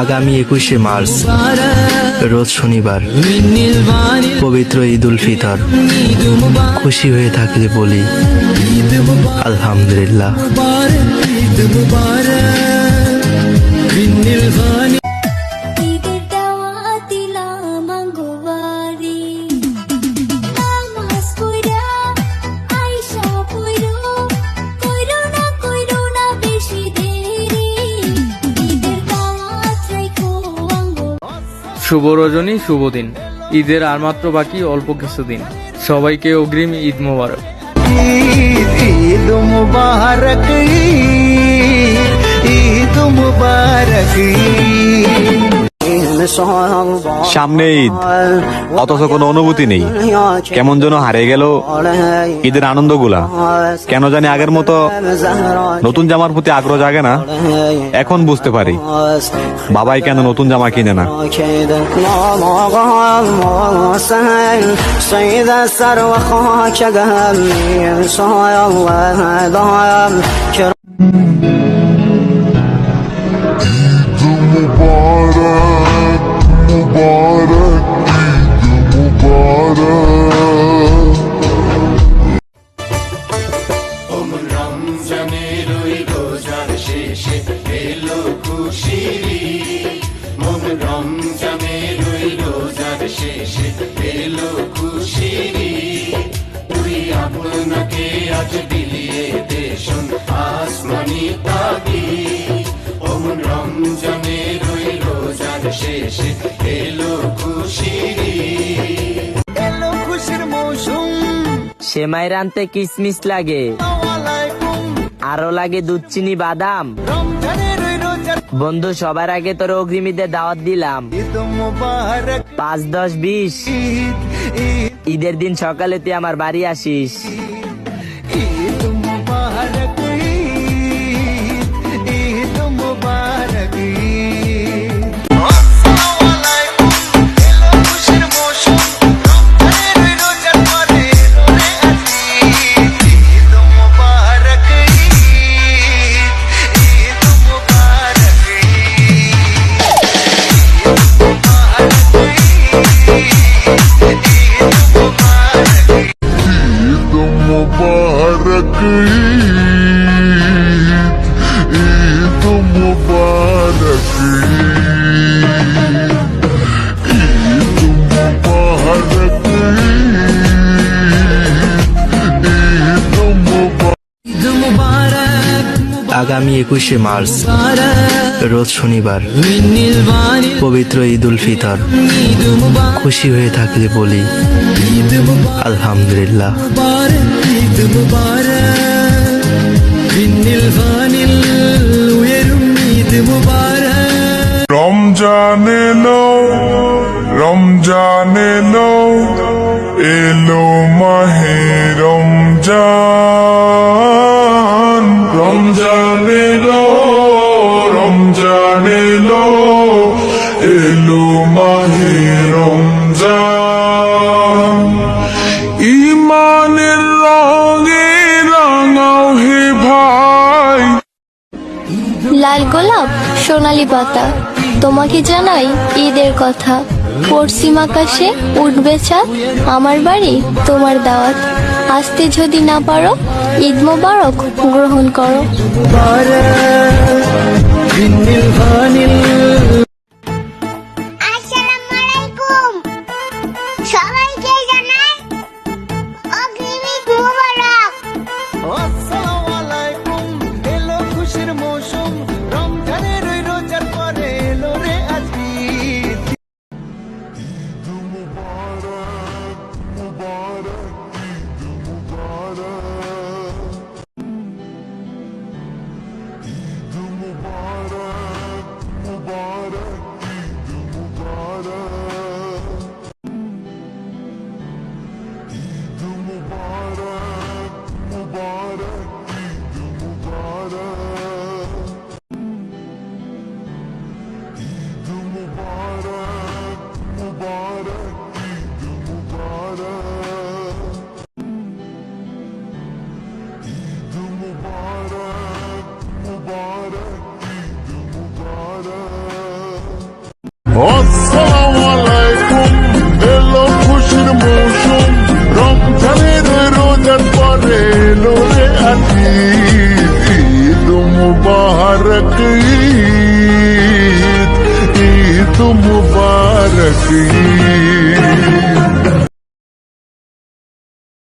আগামী 21শে মার্চ রোজ শনিবার, পবিত্র ঈদ উল ফিতর। খুশি হয়ে থাকলে বলি আলহামদুলিল্লাহ। শুভ রজনী, শুভ দিন। ঈদের আর মাত্র বাকি অল্প কিছুদিন। সবাইকে অগ্রিম ঈদ মোবারক। ঈদ মুবারক, ঈদ মুবারক। সামনে ঈদ, অথচ কোনো অনুভূতি নেই। কেমন যেন হারিয়ে গেল ঈদের আনন্দগুলা। কেন জানি আগের মতো নতুন জামার প্রতি আগ্রহ জাগে না। এখন বুঝতে পারি বাবাই কেন নতুন জামা কিনে না। রমজানের ওই রোজার শেষে এলো খুশির ঈদ। রমজানের ওই রোজার শেষে এলো খুশির ঈদ। তুই আপনাকে আজ বিলিয়ে দেশন আসমানি তাগীদ। রমজানের ওই রোজার শেষে এলো খুশির ঈদ। এলো খুশির মৌসুম, সেমাই রানতে কিসমিস লাগে, আরো লাগে দুধ চিনি বাদাম। রমজানের ওই রোজার বন্ধু, সবার আগে তোর অগ্রিম ঈদের দাওয়াত দিলাম। ঈদ মুবারক, 5, 10, 20 ঈদ ঈদ ঈদের দিন সকালে তুই আমার বাড়ি আসিস। ঈদ মুবারক, ঈদ ঈদ মুবারক। আগামী 21শে মার্চ রোজ শনিবার, পবিত্র ঈদ উল ফিতর। খুশি হয়ে থাকলে বলি আলহামদুলিল্লাহ। রমজান এলো, রমজান এলো, এলো মাহে রমজান। রমজান এলো, রমজান এলো, এলো মাহে রমজান। ইমানের রঙে রাঙাও হে ভাই। লাল গোলাপ, সোনালী পাতা, তোমাকে জানাই ঈদের কথা। পশ্চিম আকাশে উঠবে চাঁদ, আমার বাড়ি তোমার দাওয়াত। আসতে যদি না পারো, ঈদ মোবারক গ্রহণ করো। আসসালামু আলাইকুম, সবাইকে জানাই অগ্রিম ঈদ মোবারক। আসসালামু আলাইকুম, এলো খুশির মৌসুম। রমজানের ওই রোজার পরে এলো রে আজ ঈদ। ঈদ মুবারক, ঈদ মুবারক। আসসালামু আলাইকুম, এলো খুশির মৌসুম, রমজানের রোজার পরে এলো রে আজি, ঈদ মুবারক ঈদ, ঈদ মুবারক ঈদ।